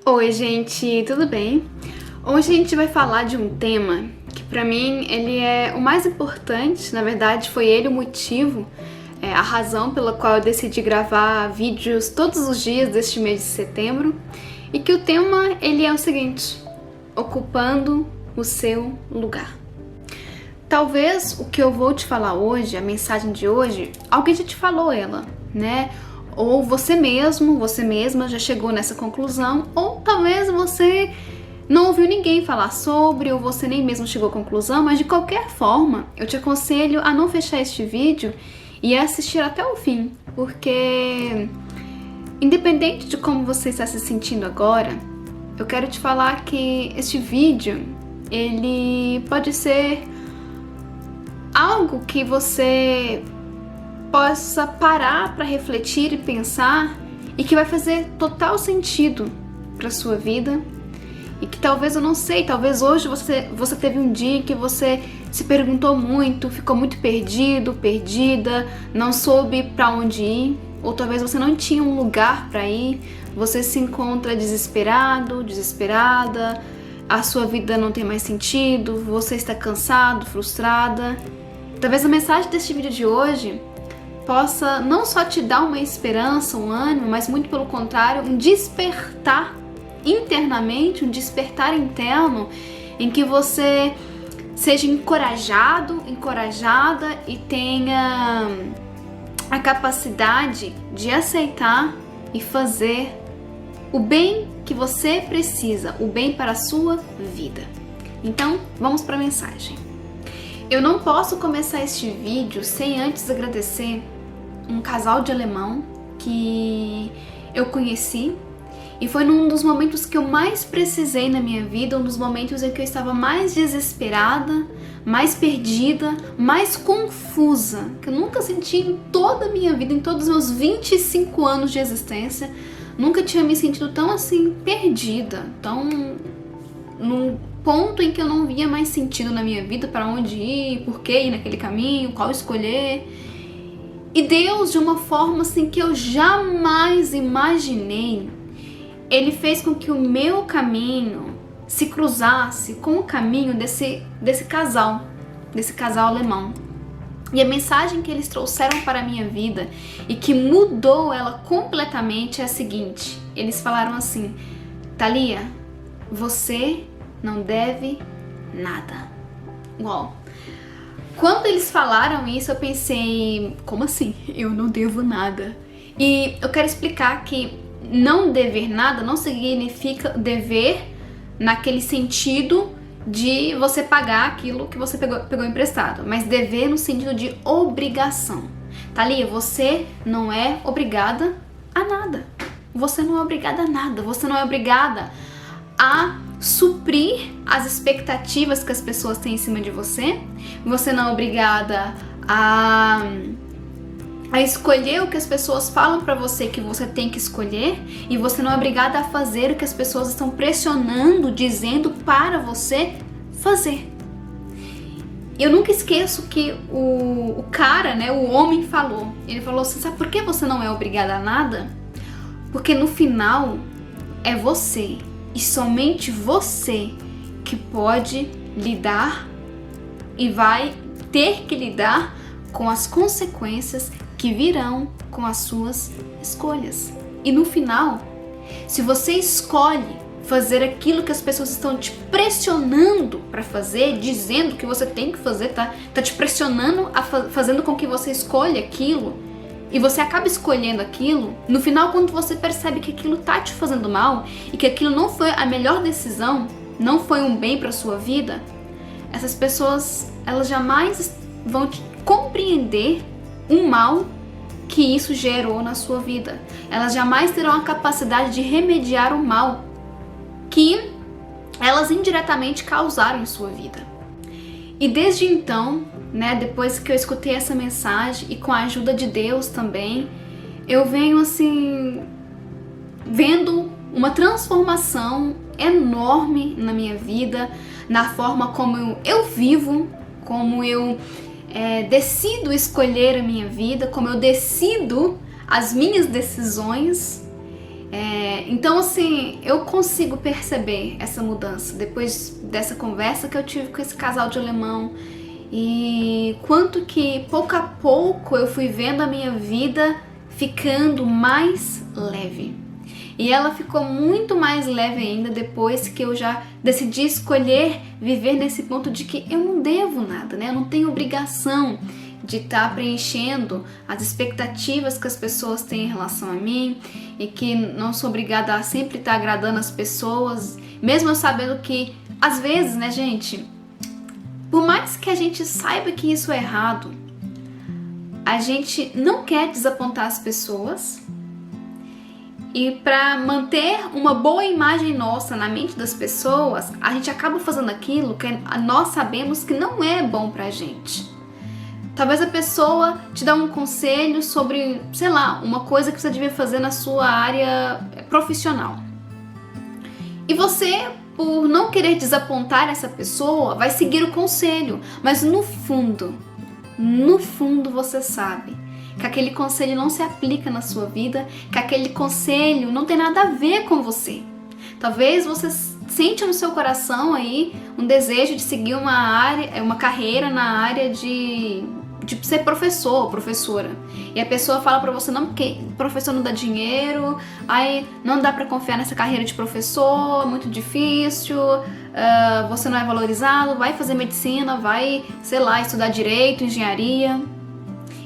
Oi, gente, tudo bem? Hoje a gente vai falar de um tema que pra mim ele é o mais importante, na verdade foi ele o motivo, a razão pela qual eu decidi gravar vídeos todos os dias deste mês de setembro, e que o tema ele é o seguinte: ocupando o seu lugar. Talvez o que eu vou te falar hoje, a mensagem de hoje, alguém já te falou ela, né? Ou você mesmo, você mesma já chegou nessa conclusão, ou talvez você não ouviu ninguém falar sobre, ou você nem mesmo chegou à conclusão, mas de qualquer forma, eu te aconselho a não fechar este vídeo e a assistir até o fim, porque independente de como você está se sentindo agora, eu quero te falar que este vídeo, ele pode ser algo que você possa parar para refletir e pensar e que vai fazer total sentido para sua vida, e que talvez, eu não sei, talvez hoje você teve um dia que você se perguntou muito, ficou muito perdido, perdida, não soube para onde ir, ou talvez você não tinha um lugar para ir, você se encontra desesperado, desesperada, a sua vida não tem mais sentido, você está cansado, frustrada. Talvez a mensagem deste vídeo de hoje possa não só te dar uma esperança, um ânimo, mas muito pelo contrário, um despertar internamente, um despertar interno, em que você seja encorajado, encorajada e tenha a capacidade de aceitar e fazer o bem que você precisa, o bem para a sua vida. Então, vamos para a mensagem. Eu não posso começar este vídeo sem antes agradecer um casal de alemão que eu conheci, e foi num dos momentos que eu mais precisei na minha vida, um dos momentos em que eu estava mais desesperada, mais perdida, mais confusa, que eu nunca senti em toda a minha vida, em todos os meus 25 anos de existência, nunca tinha me sentido tão assim, perdida, tão num ponto em que eu não via mais sentido na minha vida, para onde ir, por que ir naquele caminho, qual escolher. E Deus, de uma forma assim que eu jamais imaginei, Ele fez com que o meu caminho se cruzasse com o caminho desse casal alemão. E a mensagem que eles trouxeram para a minha vida e que mudou ela completamente é a seguinte: eles falaram assim: Thalia, você não deve nada. Uau! Quando eles falaram isso, eu pensei, como assim? Eu não devo nada. E eu quero explicar que não dever nada não significa dever naquele sentido de você pagar aquilo que você pegou emprestado, mas dever no sentido de obrigação. Thalia, você não é obrigada a nada. Você não é obrigada a nada. Você não é obrigada a suprir as expectativas que as pessoas têm em cima de você. Você não é obrigada a escolher o que as pessoas falam pra você que você tem que escolher, e você não é obrigada a fazer o que as pessoas estão pressionando, dizendo para você fazer. Eu nunca esqueço que o cara, né, o homem falou. Ele falou assim: sabe por que você não é obrigada a nada? Porque no final é você, e somente você, que pode lidar e vai ter que lidar com as consequências que virão com as suas escolhas. E no final, se você escolhe fazer aquilo que as pessoas estão te pressionando para fazer, dizendo que você tem que fazer, tá te pressionando, fazendo com que você escolha aquilo, e você acaba escolhendo aquilo, no final, quando você percebe que aquilo tá te fazendo mal e que aquilo não foi a melhor decisão, não foi um bem para sua vida, essas pessoas, elas jamais vão te compreender o mal que isso gerou na sua vida. Elas jamais terão a capacidade de remediar o mal que elas indiretamente causaram em sua vida. E desde então, né, depois que eu escutei essa mensagem e com a ajuda de Deus também, eu venho assim vendo uma transformação enorme na minha vida, na forma como eu vivo, como eu decido escolher a minha vida, como eu decido as minhas decisões. Então, assim, eu consigo perceber essa mudança depois dessa conversa que eu tive com esse casal de alemão, e quanto que pouco a pouco eu fui vendo a minha vida ficando mais leve. E ela ficou muito mais leve ainda depois que eu já decidi escolher viver nesse ponto de que eu não devo nada, né? Eu não tenho obrigação de estar preenchendo as expectativas que as pessoas têm em relação a mim, e que não sou obrigada a sempre estar agradando as pessoas, mesmo eu sabendo que, às vezes, né, gente, por mais que a gente saiba que isso é errado, a gente não quer desapontar as pessoas, e para manter uma boa imagem nossa na mente das pessoas, a gente acaba fazendo aquilo que nós sabemos que não é bom pra gente. Talvez a pessoa te dá um conselho sobre, sei lá, uma coisa que você devia fazer na sua área profissional. E você, por não querer desapontar essa pessoa, vai seguir o conselho. Mas no fundo você sabe que aquele conselho não se aplica na sua vida, que aquele conselho não tem nada a ver com você. Talvez você sente no seu coração aí um desejo de seguir uma carreira na área de ser professor ou professora. E a pessoa fala pra você, não, porque professor não dá dinheiro, aí não dá pra confiar nessa carreira de professor, é muito difícil, você não é valorizado, vai fazer medicina, vai, sei lá, estudar direito, engenharia.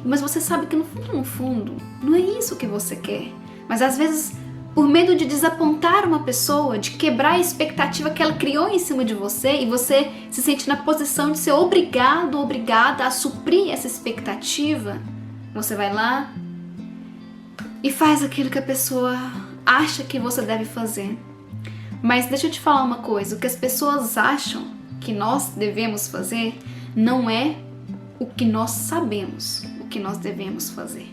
Mas você sabe que no fundo, não é isso que você quer. Mas às vezes, por medo de desapontar uma pessoa, de quebrar a expectativa que ela criou em cima de você, e você se sente na posição de ser obrigado ou obrigada a suprir essa expectativa, você vai lá e faz aquilo que a pessoa acha que você deve fazer. Mas deixa eu te falar uma coisa, o que as pessoas acham que nós devemos fazer não é o que nós sabemos o que nós devemos fazer.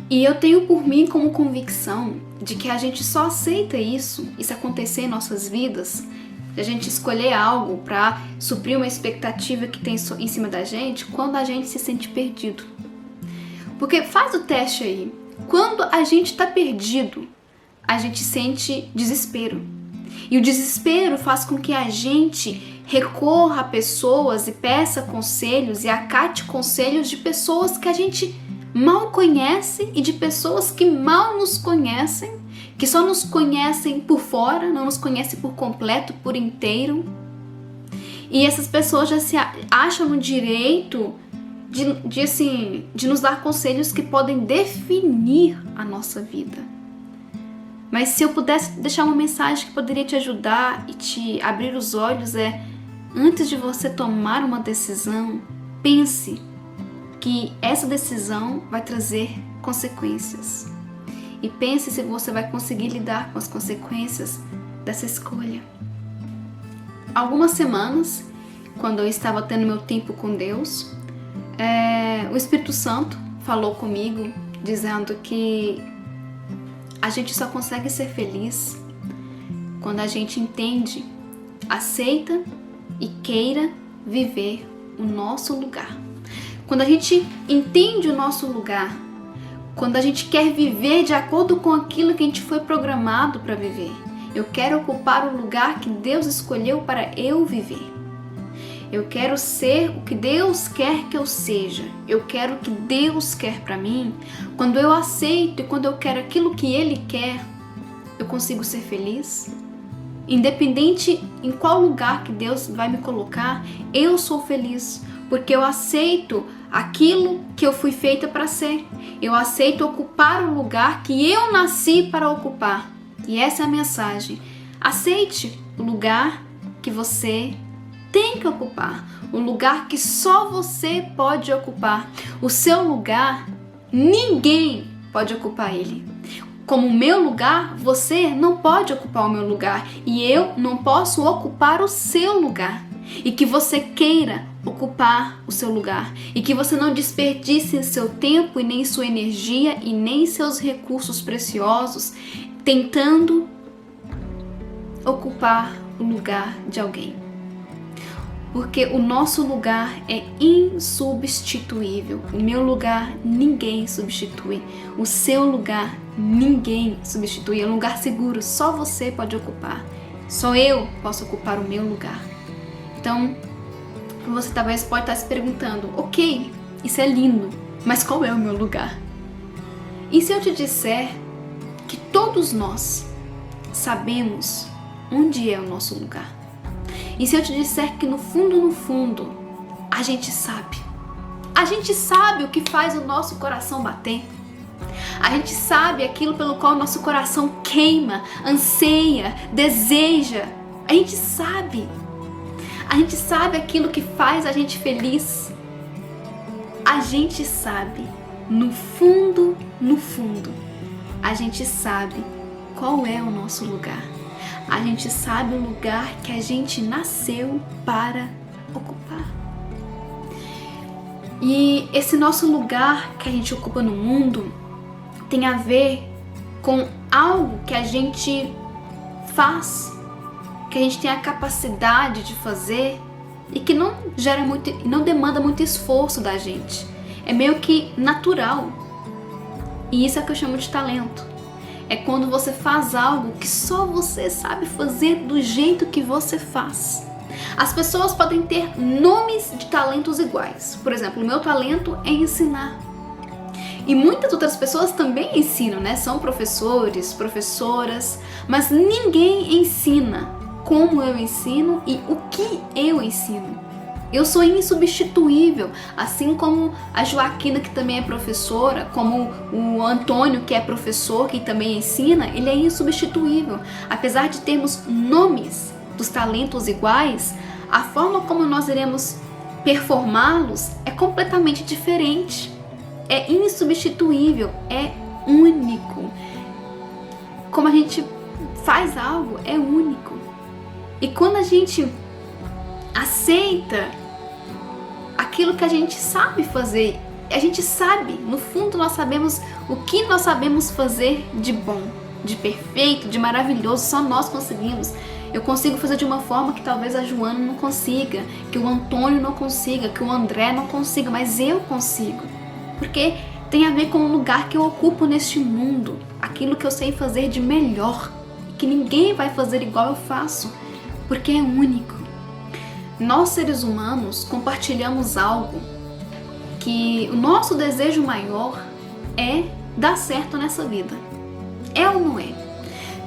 E eu tenho por mim como convicção de que a gente só aceita isso acontecer em nossas vidas, de a gente escolher algo para suprir uma expectativa que tem em cima da gente, quando a gente se sente perdido. Porque faz o teste aí, quando a gente está perdido, a gente sente desespero. E o desespero faz com que a gente recorra a pessoas e peça conselhos e acate conselhos de pessoas que a gente mal conhece e de pessoas que mal nos conhecem, que só nos conhecem por fora, não nos conhecem por completo, por inteiro. E essas pessoas já se acham no direito de nos dar conselhos que podem definir a nossa vida. Mas se eu pudesse deixar uma mensagem que poderia te ajudar e te abrir os olhos, antes de você tomar uma decisão, pense que essa decisão vai trazer consequências. E pense se você vai conseguir lidar com as consequências dessa escolha. Algumas semanas, quando eu estava tendo meu tempo com Deus, o Espírito Santo falou comigo, dizendo que a gente só consegue ser feliz quando a gente entende, aceita e queira viver o nosso lugar. Quando a gente entende o nosso lugar, quando a gente quer viver de acordo com aquilo que a gente foi programado para viver. Eu quero ocupar o lugar que Deus escolheu para eu viver. Eu quero ser o que Deus quer que eu seja. Eu quero o que Deus quer para mim. Quando eu aceito e quando eu quero aquilo que Ele quer, eu consigo ser feliz. Independente em qual lugar que Deus vai me colocar, eu sou feliz, porque eu aceito aquilo que eu fui feita para ser. Eu aceito ocupar o lugar que eu nasci para ocupar. E essa é a mensagem. Aceite o lugar que você tem que ocupar, o lugar que só você pode ocupar. O seu lugar, ninguém pode ocupar ele. Como o meu lugar, você não pode ocupar o meu lugar e eu não posso ocupar o seu lugar. E que você queira ocupar o seu lugar e que você não desperdice seu tempo e nem sua energia e nem seus recursos preciosos tentando ocupar o lugar de alguém. porque o nosso lugar é insubstituível. O meu lugar ninguém substitui, o seu lugar ninguém substitui. É um lugar seguro, só você pode ocupar, só eu posso ocupar o meu lugar. Então, você talvez pode estar se perguntando, ok, isso é lindo, mas qual é o meu lugar? E se eu te disser que todos nós sabemos onde é o nosso lugar? E se eu te disser que no fundo, a gente sabe o que faz o nosso coração bater? A gente sabe aquilo pelo qual o nosso coração queima, anseia, deseja. A gente sabe aquilo que faz a gente feliz. A gente sabe, no fundo, a gente sabe qual é o nosso lugar. A gente sabe o lugar que a gente nasceu para ocupar. E esse nosso lugar que a gente ocupa no mundo tem a ver com algo que a gente faz, que a gente tem a capacidade de fazer e que não demanda muito esforço da gente. É meio que natural. E isso é o que eu chamo de talento. É quando você faz algo que só você sabe fazer do jeito que você faz. As pessoas podem ter nomes de talentos iguais. Por exemplo, o meu talento é ensinar. E muitas outras pessoas também ensinam, né? São professores, professoras, mas ninguém ensina como eu ensino e o que eu ensino. Eu sou insubstituível, assim como a Joaquina, que também é professora, como o Antônio, que é professor, que também ensina, ele é insubstituível. Apesar de termos nomes dos talentos iguais, a forma como nós iremos performá-los é completamente diferente. É insubstituível, é único. Como a gente faz algo, é único. E quando a gente aceita aquilo que a gente sabe fazer, a gente sabe, no fundo nós sabemos o que nós sabemos fazer de bom, de perfeito, de maravilhoso, só nós conseguimos. Eu consigo fazer de uma forma que talvez a Joana não consiga, que o Antônio não consiga, que o André não consiga, mas eu consigo. Porque tem a ver com o lugar que eu ocupo neste mundo, aquilo que eu sei fazer de melhor, que ninguém vai fazer igual eu faço, porque é único. Nós, seres humanos, compartilhamos algo que o nosso desejo maior é dar certo nessa vida. É ou não é?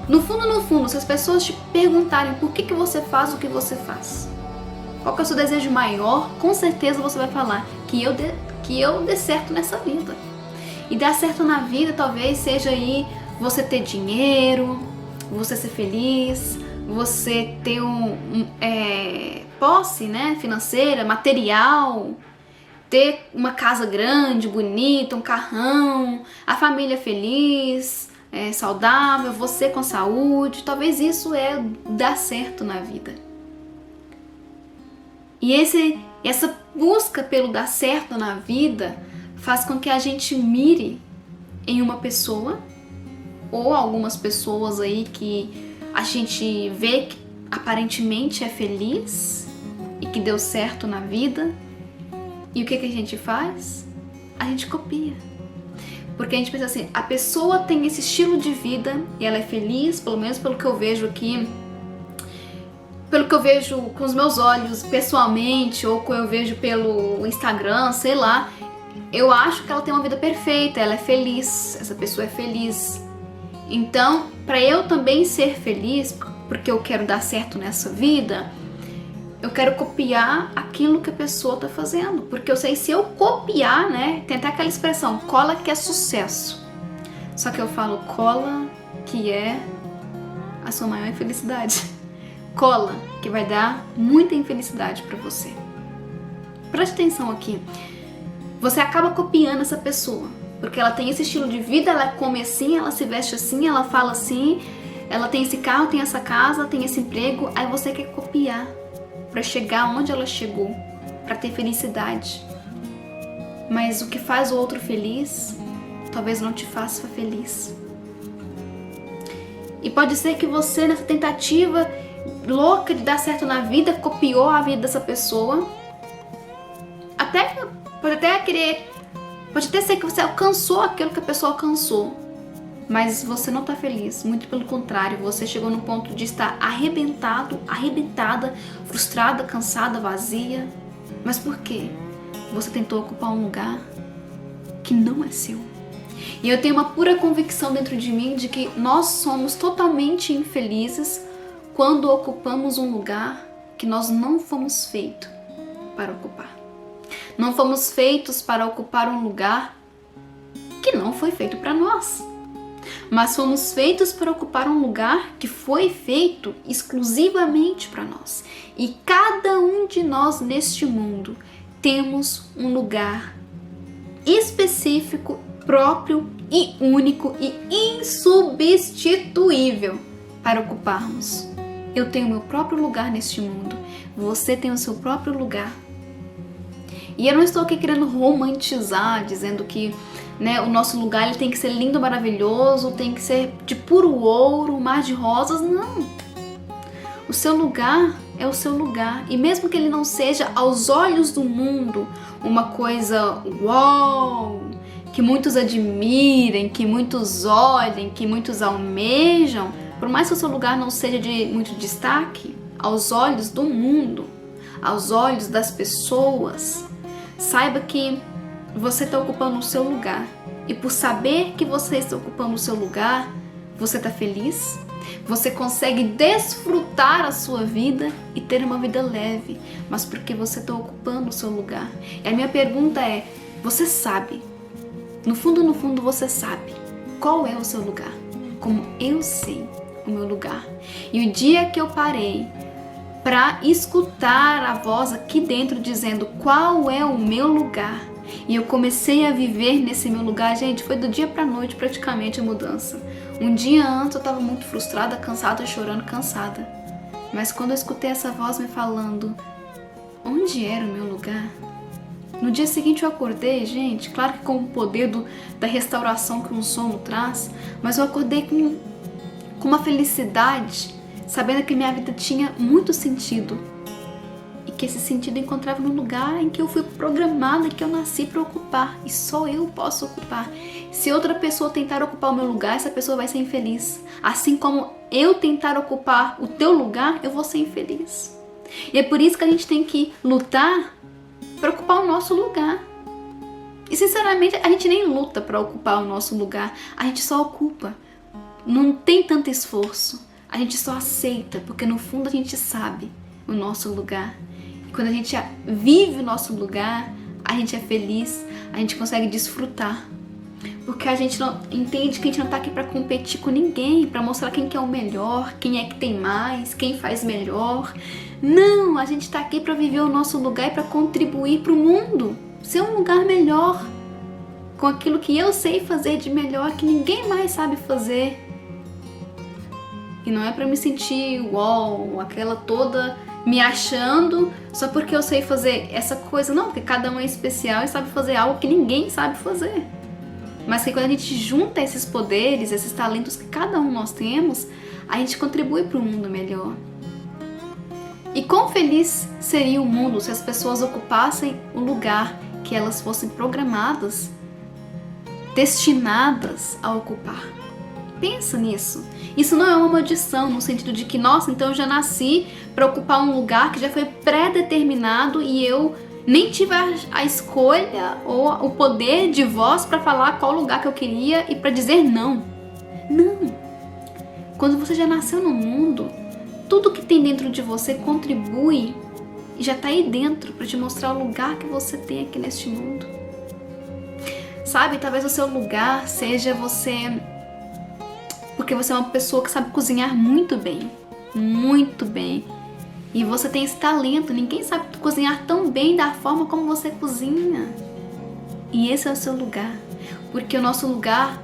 No fundo, se as pessoas te perguntarem por que você faz o que você faz, qual que é o seu desejo maior, com certeza você vai falar que eu dê certo nessa vida. E dar certo na vida talvez seja aí você ter dinheiro, você ser feliz, você ter posse, né, financeira, material, ter uma casa grande, bonita, um carrão, a família feliz, saudável, você com saúde. Talvez isso é dar certo na vida. E essa busca pelo dar certo na vida faz com que a gente mire em uma pessoa ou algumas pessoas aí que a gente vê que aparentemente é feliz e que deu certo na vida. E o que a gente faz? A gente copia. Porque a gente pensa assim, a pessoa tem esse estilo de vida e ela é feliz, pelo menos pelo que eu vejo aqui, pelo que eu vejo com os meus olhos pessoalmente, ou que eu vejo pelo Instagram, sei lá, eu acho que ela tem uma vida perfeita, ela é feliz, essa pessoa é feliz. Então, para eu também ser feliz, porque eu quero dar certo nessa vida, eu quero copiar aquilo que a pessoa está fazendo. Porque eu sei, se eu copiar, né, tem até aquela expressão, cola que é sucesso. Só que eu falo cola que é a sua maior infelicidade. Cola que vai dar muita infelicidade para você. Preste atenção aqui. Você acaba copiando essa pessoa, porque ela tem esse estilo de vida, ela come assim, ela se veste assim, ela fala assim, ela tem esse carro, tem essa casa, tem esse emprego, aí você quer copiar para chegar onde ela chegou, para ter felicidade. Mas o que faz o outro feliz, talvez não te faça feliz. E pode ser que você, nessa tentativa louca de dar certo na vida, copiou a vida dessa pessoa. Pode até ser que você alcançou aquilo que a pessoa alcançou, mas você não tá feliz, muito pelo contrário, você chegou no ponto de estar arrebentado, arrebentada, frustrada, cansada, vazia. Mas por quê? Você tentou ocupar um lugar que não é seu. E eu tenho uma pura convicção dentro de mim de que nós somos totalmente infelizes quando ocupamos um lugar que nós não fomos feitos para ocupar. Não fomos feitos para ocupar um lugar que não foi feito para nós. Mas fomos feitos para ocupar um lugar que foi feito exclusivamente para nós. E cada um de nós neste mundo temos um lugar específico, próprio e único e insubstituível para ocuparmos. Eu tenho meu próprio lugar neste mundo. Você tem o seu próprio lugar. E eu não estou aqui querendo romantizar, dizendo que o nosso lugar ele tem que ser lindo, maravilhoso, tem que ser de puro ouro, um mar de rosas. Não. O seu lugar é o seu lugar. E mesmo que ele não seja, aos olhos do mundo, uma coisa uau, que muitos admirem, que muitos olhem, que muitos almejam, por mais que o seu lugar não seja de muito destaque, aos olhos do mundo, aos olhos das pessoas, saiba que você está ocupando o seu lugar. E por saber que você está ocupando o seu lugar, você está feliz, você consegue desfrutar a sua vida e ter uma vida leve, mas porque você está ocupando o seu lugar. E a minha pergunta é, você sabe, no fundo você sabe qual é o seu lugar, como eu sei o meu lugar. E o dia que eu parei para escutar a voz aqui dentro dizendo qual é o meu lugar, e eu comecei a viver nesse meu lugar, gente, foi do dia pra noite praticamente a mudança. Um dia antes eu tava muito frustrada, cansada, chorando, cansada. Mas quando eu escutei essa voz me falando onde era o meu lugar, no dia seguinte eu acordei, gente, claro que com o poder da restauração que um sono traz, mas eu acordei com uma felicidade, sabendo que minha vida tinha muito sentido. E que esse sentido eu encontrava no lugar em que eu fui programada, que eu nasci para ocupar. E só eu posso ocupar. Se outra pessoa tentar ocupar o meu lugar, essa pessoa vai ser infeliz. Assim como eu tentar ocupar o teu lugar, eu vou ser infeliz. E é por isso que a gente tem que lutar para ocupar o nosso lugar. E sinceramente, a gente nem luta para ocupar o nosso lugar. A gente só ocupa. Não tem tanto esforço. A gente só aceita, porque no fundo a gente sabe o nosso lugar. E quando a gente vive o nosso lugar, a gente é feliz, a gente consegue desfrutar. Porque a gente não entende que a gente não tá aqui pra competir com ninguém, pra mostrar quem que é o melhor, quem é que tem mais, quem faz melhor. Não, a gente tá aqui pra viver o nosso lugar e pra contribuir pro mundo, ser um lugar melhor, com aquilo que eu sei fazer de melhor, que ninguém mais sabe fazer. E não é pra me sentir uau, aquela toda me achando só porque eu sei fazer essa coisa. Não, porque cada um é especial e sabe fazer algo que ninguém sabe fazer. Mas que quando a gente junta esses poderes, esses talentos que cada um nós temos, a gente contribui para um mundo melhor. E quão feliz seria o mundo se as pessoas ocupassem o lugar que elas fossem programadas, destinadas a ocupar. Pensa nisso. Isso não é uma maldição, no sentido de que, nossa, então eu já nasci para ocupar um lugar que já foi pré-determinado e eu nem tive a escolha ou o poder de voz para falar qual lugar que eu queria e para dizer não. Não. Quando você já nasceu no mundo, tudo que tem dentro de você contribui e já está aí dentro para te mostrar o lugar que você tem aqui neste mundo. Sabe, talvez o seu lugar seja você... Porque você é uma pessoa que sabe cozinhar muito bem. Muito bem. E você tem esse talento. Ninguém sabe cozinhar tão bem da forma como você cozinha. E esse é o seu lugar. Porque o nosso lugar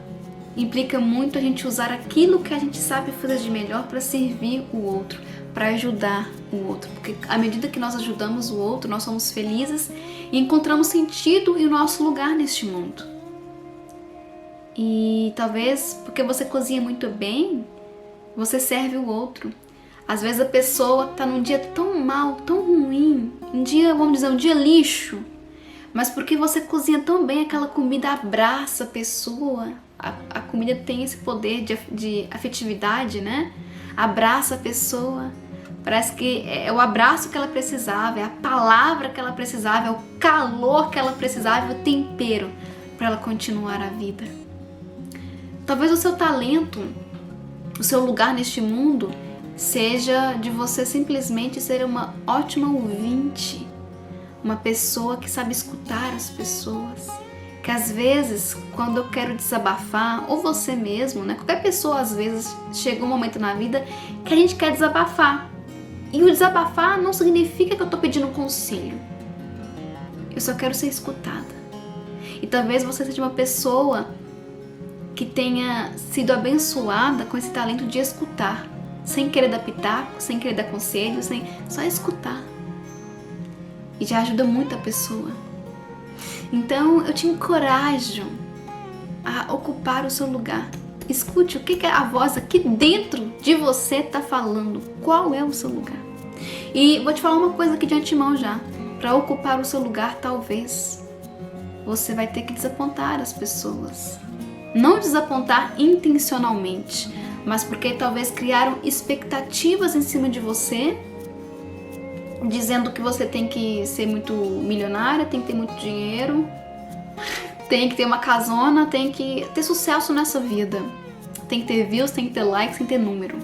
implica muito a gente usar aquilo que a gente sabe fazer de melhor para servir o outro, para ajudar o outro. Porque à medida que nós ajudamos o outro, nós somos felizes e encontramos sentido e o nosso lugar neste mundo. E talvez porque você cozinha muito bem, você serve o outro. Às vezes a pessoa tá num dia tão mal, tão ruim, um dia, vamos dizer, um dia lixo, mas porque você cozinha tão bem aquela comida, abraça a pessoa. A comida tem esse poder de afetividade, né? Abraça a pessoa. Parece que é o abraço que ela precisava, é a palavra que ela precisava, é o calor que ela precisava, é o tempero para ela continuar a vida. Talvez o seu talento, o seu lugar neste mundo, seja de você simplesmente ser uma ótima ouvinte, uma pessoa que sabe escutar as pessoas. Que às vezes, quando eu quero desabafar, ou você mesmo, né? Qualquer pessoa, às vezes, chega um momento na vida que a gente quer desabafar. E o desabafar não significa que eu tô pedindo conselho. Eu só quero ser escutada. E talvez você seja uma pessoa que tenha sido abençoada com esse talento de escutar, sem querer dar pitaco, sem querer dar conselho, só escutar. E já ajuda muito a pessoa. Então eu te encorajo a ocupar o seu lugar. Escute o que a voz aqui dentro de você está falando. Qual é o seu lugar? E vou te falar uma coisa aqui de antemão já. Para ocupar o seu lugar, talvez você vai ter que desapontar as pessoas. Não desapontar intencionalmente, mas porque talvez criaram expectativas em cima de você, dizendo que você tem que ser muito milionária, tem que ter muito dinheiro, tem que ter uma casona, tem que ter sucesso nessa vida, tem que ter views, tem que ter likes, tem que ter número.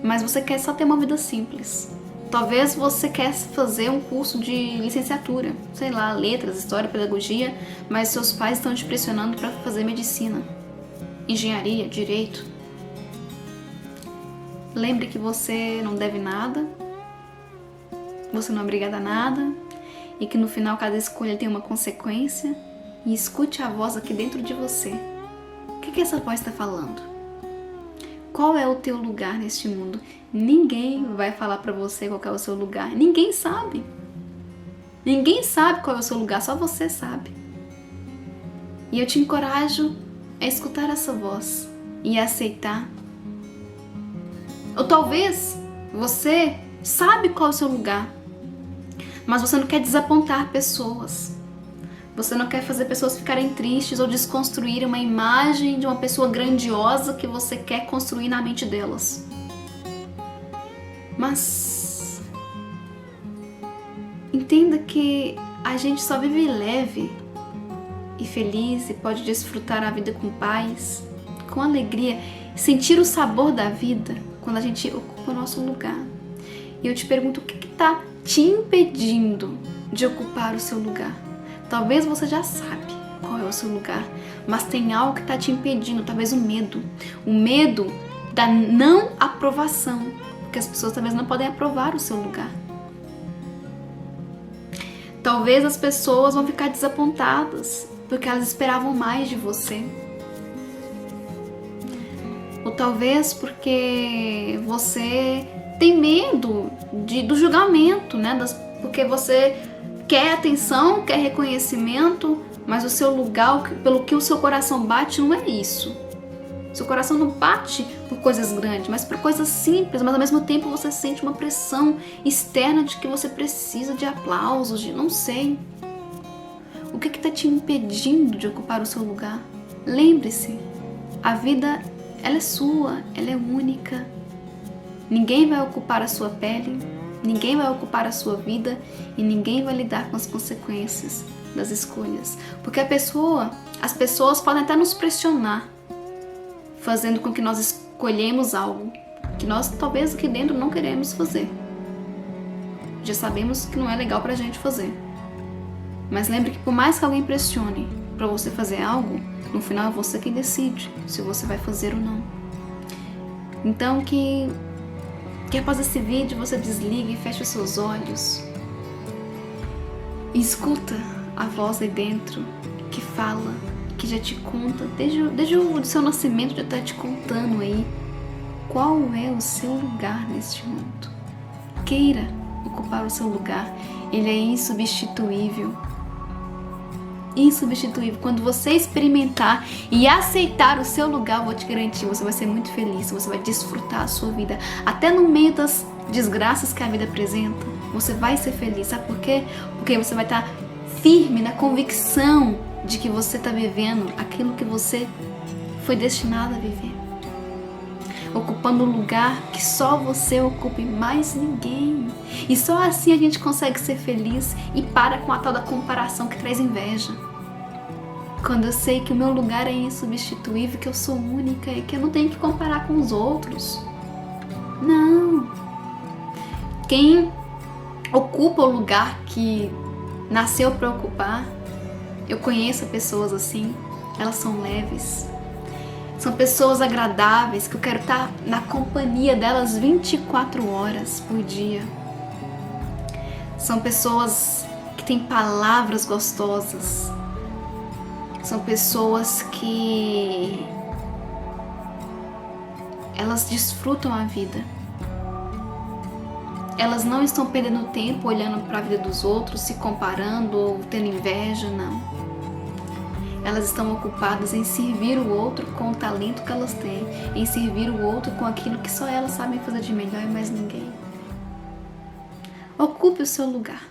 Mas você quer só ter uma vida simples. Talvez você quer fazer um curso de licenciatura, sei lá, letras, história, pedagogia, mas seus pais estão te pressionando para fazer medicina, engenharia, direito. Lembre que você não deve nada, você não é obrigada a nada, e que no final cada escolha tem uma consequência. E escute a voz aqui dentro de você. O que essa voz está falando? Qual é o teu lugar neste mundo? Ninguém vai falar para você qual é o seu lugar. Ninguém sabe. Ninguém sabe qual é o seu lugar, só você sabe. E eu te encorajo a escutar essa voz e a aceitar. Ou talvez você sabe qual é o seu lugar, mas você não quer desapontar pessoas. Você não quer fazer pessoas ficarem tristes ou desconstruir uma imagem de uma pessoa grandiosa que você quer construir na mente delas. Mas entenda que a gente só vive leve e feliz e pode desfrutar a vida com paz, com alegria, sentir o sabor da vida quando a gente ocupa o nosso lugar. E eu te pergunto, o que está te impedindo de ocupar o seu lugar? Talvez você já sabe qual é o seu lugar, mas tem algo que está te impedindo, talvez o medo da não aprovação, porque as pessoas talvez não podem aprovar o seu lugar. Talvez as pessoas vão ficar desapontadas, porque elas esperavam mais de você. Ou talvez porque você tem medo do julgamento, né? Porque você quer atenção, quer reconhecimento, mas o seu lugar, pelo que o seu coração bate, não é isso. Seu coração não bate por coisas grandes, mas por coisas simples, mas ao mesmo tempo você sente uma pressão externa de que você precisa de aplausos, de não sei. O que está te impedindo de ocupar o seu lugar? Lembre-se, a vida, ela é sua, ela é única. Ninguém vai ocupar a sua pele, ninguém vai ocupar a sua vida e ninguém vai lidar com as consequências das escolhas. Porque as pessoas podem até nos pressionar, fazendo com que nós escolhemos algo que nós talvez aqui dentro não queremos fazer. Já sabemos que não é legal pra gente fazer. Mas lembre que por mais que alguém pressione pra você fazer algo, no final é você quem decide se você vai fazer ou não. Então que após esse vídeo você desligue e feche os seus olhos e escuta a voz aí dentro que fala, que já te conta, desde o seu nascimento já está te contando aí qual é o seu lugar neste mundo. Queira ocupar o seu lugar, ele é insubstituível. insubstituível. Quando você experimentar e aceitar o seu lugar, eu vou te garantir, você vai ser muito feliz, você vai desfrutar a sua vida. Até no meio das desgraças que a vida apresenta, você vai ser feliz. Sabe por quê? Porque você vai estar firme na convicção de que você está vivendo aquilo que você foi destinado a viver. Ocupando um lugar que só você ocupe, mais ninguém. E só assim a gente consegue ser feliz e para com a tal da comparação que traz inveja. Quando eu sei que o meu lugar é insubstituível, que eu sou única e que eu não tenho que comparar com os outros. Não. Quem ocupa o lugar que nasceu para ocupar, eu conheço pessoas assim, elas são leves. São pessoas agradáveis que eu quero estar na companhia delas 24 horas por dia. São pessoas que têm palavras gostosas. São pessoas que elas desfrutam a vida. Elas não estão perdendo tempo olhando para a vida dos outros, se comparando ou tendo inveja, não. Elas estão ocupadas em servir o outro com o talento que elas têm, em servir o outro com aquilo que só elas sabem fazer de melhor e mais ninguém. Ocupe o seu lugar.